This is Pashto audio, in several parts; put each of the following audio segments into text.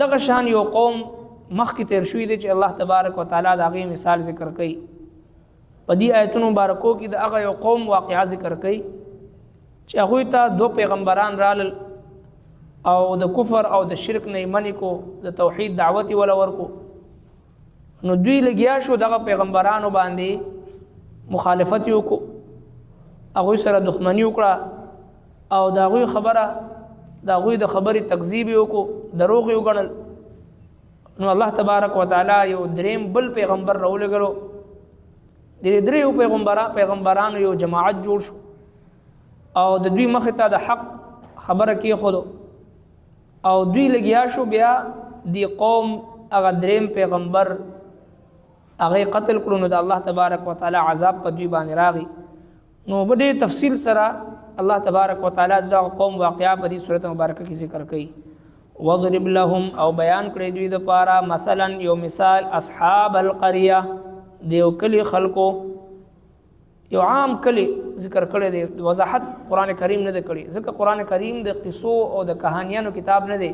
دغه شان یو قوم مخکې تیر شوی دی چې الله تبارک وتعالی د هغې مثال ذکر کوي په دې آیتونو مبارکو کې د هغه یو قوم واقعه ذکر کوي چې هغوی ته 2 پیغمبران رالل او د کفر او د شرک نه منع کو د توحید دعوت ولا ورکو نو دوی لګیا شو دغه پیغمبرانو باندې مخالفت وکړو هغوی سره دښمني وکړه او د هغوی خبره د هغوی د خبرې تکذیب وکړو دروغ یې وګڼل نو الله تبارک وتعالی یو دریم بل پیغمبر راولېږلو د دریو پیغمبرانو یو جماعت جوړ شو او د دوی مخې ته د حق خبره کېښودو او دوی لګیا شو بیا دی قوم هغه دریم پیغمبر هغه قتل کړو نو د الله تبارک وتعالی عذاب په دوی باندې راغی نو په ډېر تفصیل سره الله تبارک وتعالی د قوم واقعا په دې سورۃ مبارکه کې ذکر کړي وضرب لهم او بیان کړی دوی د پاره مثلا یو مثال اصحاب القريه دیو کلی خلقو یو عام کلی ذکر کړی دی وضاحت قران کریم نه دی کړی ځکه قران کریم د قصو او د کہانیانو کتاب نه دی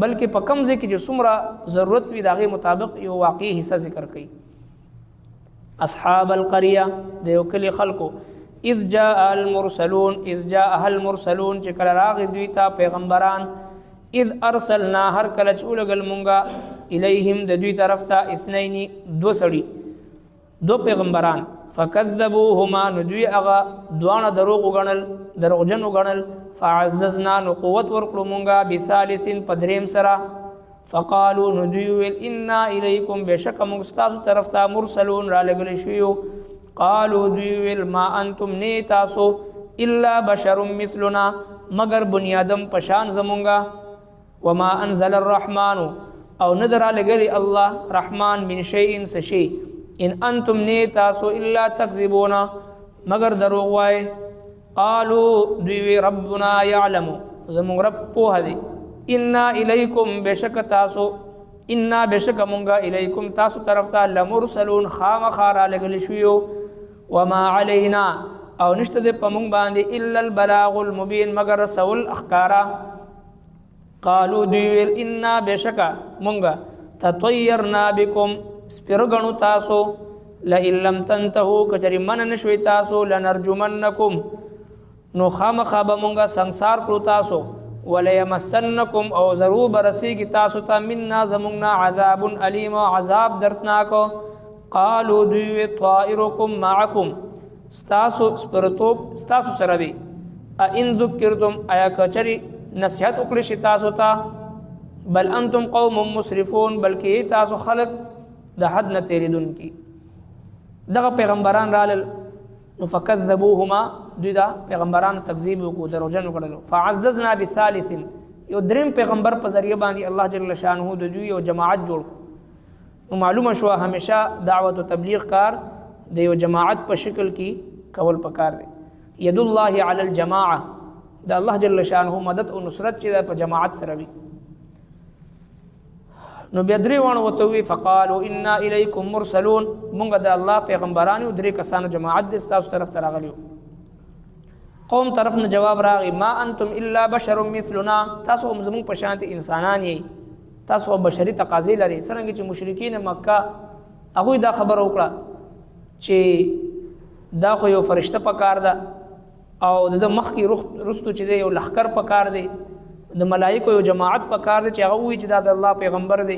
بلکې په کم ځای کې چې څومره ضرورت وي د هغې مطابق یو واقعي حصہ ذکر کړي اصحاب القريه دیو کلی خلقو اذ جاء المرسلون چې کله راغی دوی ته پیغمبران اذ ارسلنا هر کله چې ولګل مونږه الیهم د دوی طرف ته اثنین 2 سړي 2 پیغمبران فکذبوهما نو دوی هغه دوانه دروغجن وګڼل فعززنا نو قوت ورکړو مونږه بثالث په دریم سره فقالوا نو دوی ویل انا الیکم بشک موږ ستاسو طرف ته مرسلون را لګل شویو قالوا دوی ویل ما انتم نه تاسو الا بشر مثلنا مگر بنیادم پشان زمونږه وما انزل الرحمن او ندر لګلی الله رحمان من شیء سشی ان انتم نه تاسو الا تکذبون مگر دروغ وای قالوا دوی ربنا يعلم زمون رب په هدي انا الیکم بشک تاسو انا بشک مونږه الیکم تاسو طرف ته لمرسلون خامخارا لګل شویو وما علینا او نشته د پمون باندې الا البلاغ المبین مگر رسول اخکارا قالوا دویل انا بشک مونږه تطیرنا بكم سپرغنو تاسو لئن لم تنتهوا کچری من نشوي تاسو لنرجمنکم نو خامخا به مونږه سنگسار کړو تاسو وليمسنکم او ضرور برسیږي تاسو ته منا زمونږ عذاب الیم عذاب دردناک قالوا دوی طائرکم معکم ستاسو سپرتوب ستاسو سره دی ان ذکرتم ایا کچری نصیحت وکړی شي تاسو ته بل انتم قوم مسرفون بلکې تاسو خلق د حد نه تیریدونکي دغه پیغمبران رالل نو فکذبوهما دوی دا پیغمبران تکذیب وکړو دروغجن وکړل فعززنا بثالث یو دریم پیغمبر په ذریعہ باندې الله جل شانه د دوی یو جماعت جوړ نو معلومه شو همیشه دعوت او تبلیغ کار د یو جماعت په شکل کې کول پکار دی ید الله علی الجماعه د الله جل شانه مدد او نصرت چې په جماعت سره وي نو بیا درې وانه وته وی فقالوا انا الیکم مرسلون مونږ د الله پیغمبرانو درې کسانو جماعت د تاسو طرف ته راغلیو قوم طرف نه جواب راغی ما انتم الا بشر مثلنا تاسو هم زموږ په شانتي انسانان یې تاسو بشري تقاضې لري څنګه چې مشرکین مکه هغوی دا خبر وکړه چې دا خو یو فرشته پکار ده او د مخکې رستو چې دی یو لښکر پکار دی د ملائکو یو جماعت پکار دی چې هغه وایي چې دا د الله پیغمبر دی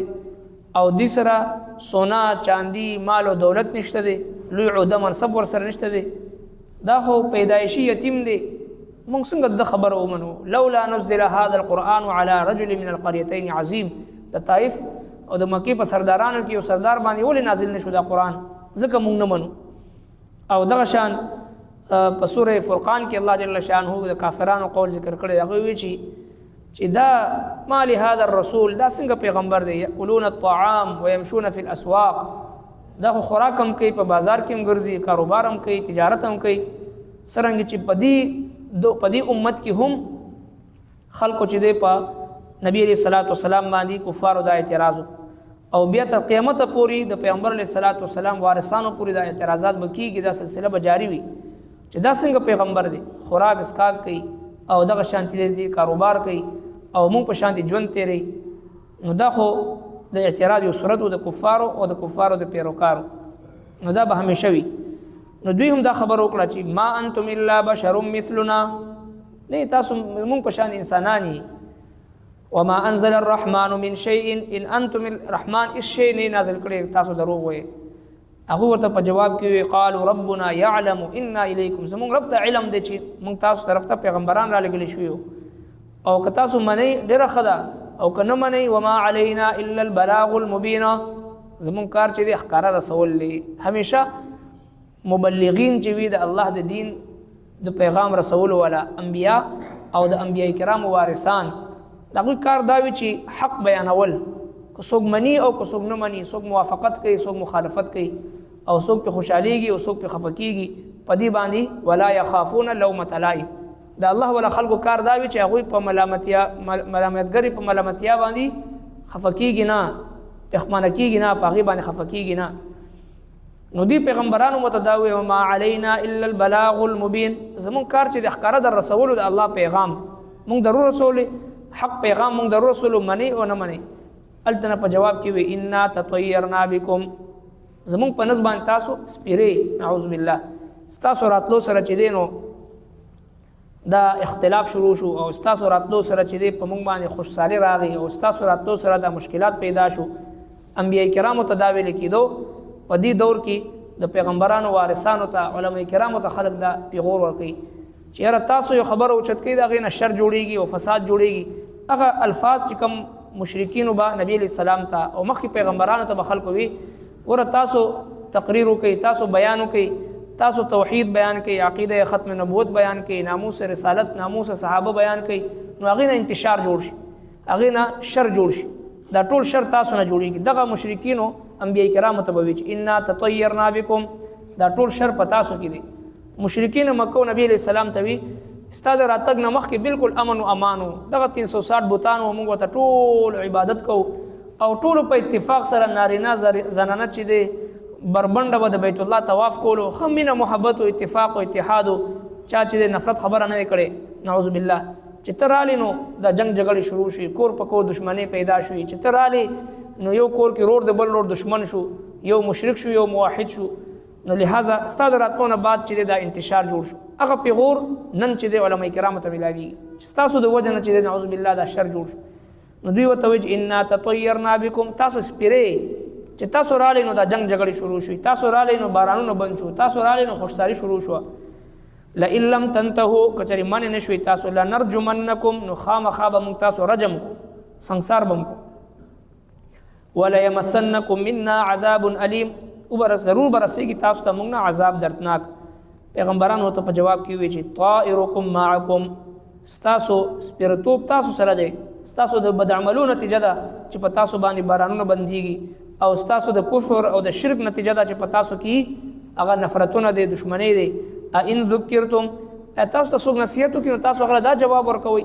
او دې سره سونا چاندي مال او دولت نشته دی لوی عہده منصب ورسره نشته دی دا خو پیدایشي یتیم دی موږ څنګه د خبره ومنو لولا نزل هذا القرآن على رجل من القريتين عظيم د طائف او د مکې په سردارانو کې یو سردار باندې ولې نازل نشو دا قرآن ځکه موږ نه منو او دغه شان په سوره فرقان کې الله جل شانه د کافرانو قول ذکر کړی هغه وی چې دا مال هذا الرسول دا څنګه پیغمبر دی یاکلون الطعام ويمشون في الاسواق دا خو خوراک هم کوي په بازار کې هم ګرځي کاروبار هم کوي تجارت هم کوي څرنګه چې پدی امت کې هم خلکو چې دی په نبی علیہ الصلوۃ والسلام باندې کفارو دا اعتراض او بیا تر قیامت پورې د پیغمبر علیہ الصلوۃ والسلام وارثانو پورې دا اعتراضات بکیږي دا سلسله به جاری وي چې دا څنګه پیغمبر دی خوراک اسکاک کوي او دغه شانتي دی کاروبار کوي او مونږ په شانتي ژوند تیری نو دا خو د اعتراض یو صورت د کفارو او د کفارو د پیروکارو، نو دا به همیشه وي. نو دوی هم دا خبر وکړه چې ما انتم الا بشر مثلنا، نه تاسو مونږ په شان انسانان یې. وما انزل الرحمن من شيء ان انتم الرحمن اس شيء نه نازل کړي، تاسو دروغ وایي. هغه ورته په جواب کې قالوا ربنا يعلم انا اليكم، زمونږ رب ته علم دی چې مونږ تاسو طرف ته پیغمبران را لګلی شو، او که تاسو منئ ډېره ښه ده، او که نه منئ وما علينا الا البلاغ المبين، زمونږ کار چې دی ښکاره رسول دی. همیشه مبلغین چې وي د الله د دین د پیغام رسول والا انبیا او د انبیاء کرام وارثان، دغه کار دا وي چې حق بیانول، که څوک مني او که څوک نه مني، څوک موافقت کوي څوک مخالفت کوي، او څوک په خوشحاليږي او څوک په خفه کیږي، په دې باندې ولا يخافون لومة لائم. د الله ولا خلکو کار دا وي چې هغوی په ملامتګري په ملامتیا باندې خفه کیږي نه، پښمانه کیږي نه، په هغې باندې خفه کیږي نه. نو دی پیغمبرانو متداوی وما علینا الا البلاغ المبین، زمون کار چې د ښکاره در رسولو د الله پیغام، مونږ درو رسول حق پیغام مونږ درو رسولو، منی او نه منی. التنه په جواب کې وی انا تطیرنا بكم، زمون په نسبت باندې تاسو سپیری، نعوذ بالله، تاسو راتلو سره چې دینو دا اختلاف شروع شو، او تاسو راتلو سره چې دی په مونږ باندې خوشحالي راغی، او تاسو راتلو سره د مشکلات پیدا شو. انبیاء کرامو تداوی کېدو په دې دور کې د پیغمبرانو وارثانو ته علما کرامو ته خلق دا پیغور ورکوي چې یاره تاسو یو خبره اوچت کوي د هغې نه شر جوړیږي او فساد جوړیږي. هغه الفاظ چې کوم مشرکینو به نبی علیه السلام ته او مخکې پیغمبرانو ته به خلکو وي، وره تاسو تقریر وکوئ، تاسو بیان وکوئ، تاسو توحید بیان کوي، عقیده ختم نبوت بیان کوي، ناموس رسالت، ناموس صحابه بیان کوي، نو هغې نه انتشار جوړ شي، هغې نه شر جوړ شي، دا ټول شر تاسو نه جوړیږي. دغه مشرکینو انبیاء کرامو ته به وي چې انا تطیرنا بکم، دا ټول شر په تاسو کې دی. مشرکین مکه نبی علیه السلام ته وي ستا د راتګ نه مخکې بالکل امن و امان و، دغه 360 بوتان و، موږ ورته ټول عبادت کوو، او ټولو په اتفاق سره نارینه زنانه چې دی بربنډه به د بیت الله طواف کولو، ښه مینه محبت و اتفاق و اتحاد و، چا چې د نفرت خبره نه کړې، نعوذ بالله. چې ته رالې نو دا جنگ جګړې شروع شي، کور په کور دشمنۍ پیدا شوي، چې ته رالې نو یو کور کې رور د بل رور دشمن شو، یو مشرک شو یو موحد شو. نو لہذا ستا د راتلو نه بعد چې دا انتشار جوړ شو، هغه پیغور نن چې د علما کرامو ته ملاویږي چې ستاسو د وجه نه چې نعوذ بالله دا شر جوړ شو. نو دوی ورته وایي انا تطیرنا بکم، تاسو سپیرې چې تاسو رالې نو دا جنگ جګړې شروع شوي، تاسو رالې نو بارانونه بند شو، تاسو رالې نو خوشحالي شروع شوه. لئن لم تنتهوا، کچرې منې نه شوي تاسو، لنرجمنکم، نو خامخا به موږ تاسو رجم کو، سنګسار به م کو. وليمسنکم منا عذاب علیم، ضرور برسېږي تاسو ته موږ نه عذاب دردناک. پیغمبرانو ته په جواب کې وایي چې طائرکم معکم، ستاسو سپیرتوب تاسو سره دی، ستاسو د بدعملو نتیجه ده چې په تاسو باندې بارانونه بندېږي، او ستاسو د کفر او د شرک نتیجه ده چې په تاسو کې هغه نفرتونه دی، دشمنۍ دی. ان ذکرتم، تاسو ته څوک نصیحت وکړي نو تاسو هغه دا جواب ورکوئ،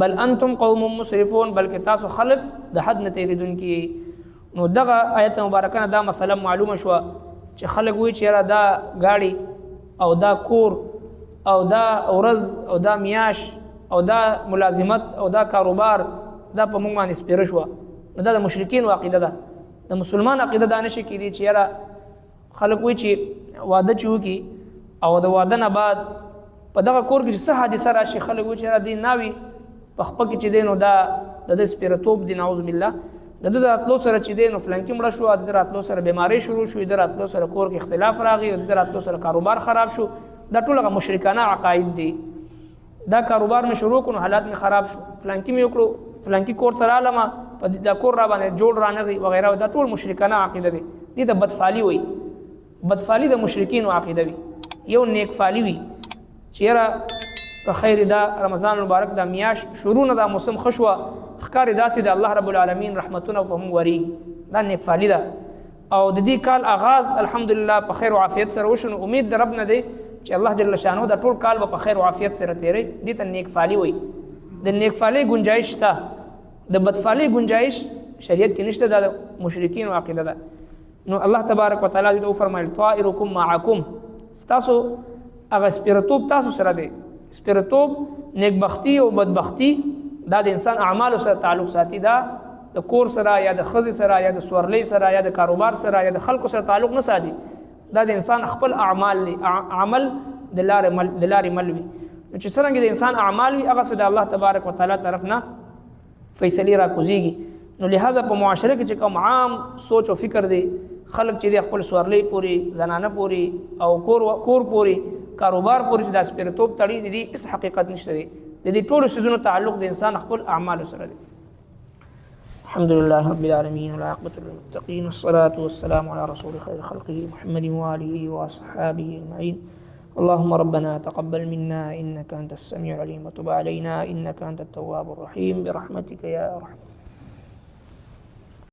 بل انتم قوم مسرفون، بلکې تاسو خلق د حد نه تېرېدونکي. نو دغه آیت مبارکه نه دا مسله معلومه شوه چې خلک وایي چې یاره دا گاڑی او دا کور او دا ورځ او دا میاش او دا ملازمت او دا کاروبار دا په موږ باندې سپیره شوه. نو دا د مشرکینو عقیده ده، د مسلمان عقیده دا نشي کېدی چې یاره خلک وایي چې واده چې وکړي او د واده نه بعد په دغه کور کې چې څه حادثه راشي، خلک وایي چې یاره دې ناوي په خپه کې چې دی نو دا د د سپیرتوب دی، نعوذ بالله. د د راتلو سره چې دی نو فلانکي مړه شو، د راتلو سره بیماری شروع شو، د راتلو سره کور کې اختلاف راغی، د راتلو سره کاروبار خراب شو. دا ټول هغه مشرکانه عقاید دي. دا کاروبار مې شروع کړو حالات مې خراب شو، فلانکي مې وکړو، فلانکي کور ته رالم په دا کور را باندې جوړ رانغی وغیره. دا ټول مشرکانه عقیده دي، دې ته بدفعلي وایي. بدفعلي د مشرکینو عقیده وي. یو نیکفعلي وي چې یاره په خیر دا رمضان مبارک دا میاش شروع نه دا موسم ښه شوه، ښکاري داسې د الله رب العالمین رحمتونه په موږ ورېږي، دا نیکفعلي ده. او د دې کال آغاز الحمدلله په خیر و عافیت سره وشو، نو امید د رب نه دی چې الله جل شانه دا ټول کال به په خیر و عافیت سره تېری. دې ته نیکفعلي وایي. د نیکفعلي گنجایش شته، د بدفعلي گنجایش شریعت کې نشته، دا د مشرکینو عقیده ده. نو الله تبارک وتعالی دې وفرمایل طائرکم معکم، ستاسو هغه سپیرتوب تاسو سره دی. سپیرتوب نیکبختی او بدبختی دا د انسان اعمالو سره تعلق ساتي، دا د کور سره یا د ښځې سره یا د سورلۍ سره یا د کاروبار سره یا د خلکو سره تعلق نه ساتي، دا د انسان خپل اعمال دي، عمل د لارې مل وي. نو چې څرنګه د انسان اعمال وي هغه څه د الله تبارک وتعالی طرف نه فیصلې را کوزیږي. نو لہذا په معاشره کې چې کوم عام سوچ او فکر دی، خلک چې د خپل سورلۍ پوري، زنانه پوري او کور پوري، کاروبار پوري چې د سپیرتوب تړي دي، هیڅ حقیقت نشته دی. د دې ټولو څیزونو تعلق د انسان خپل اعمال سره دی. الحمد لله رب العالمين والعاقبة للمتقين والصلاة والسلام على رسول خير خلقه محمد وآله وأصحابه أجمعين. اللهم ربنا تقبل منا إنك أنت السميع العليم وتب علينا إنك أنت التواب الرحيم برحمتك يا أرحم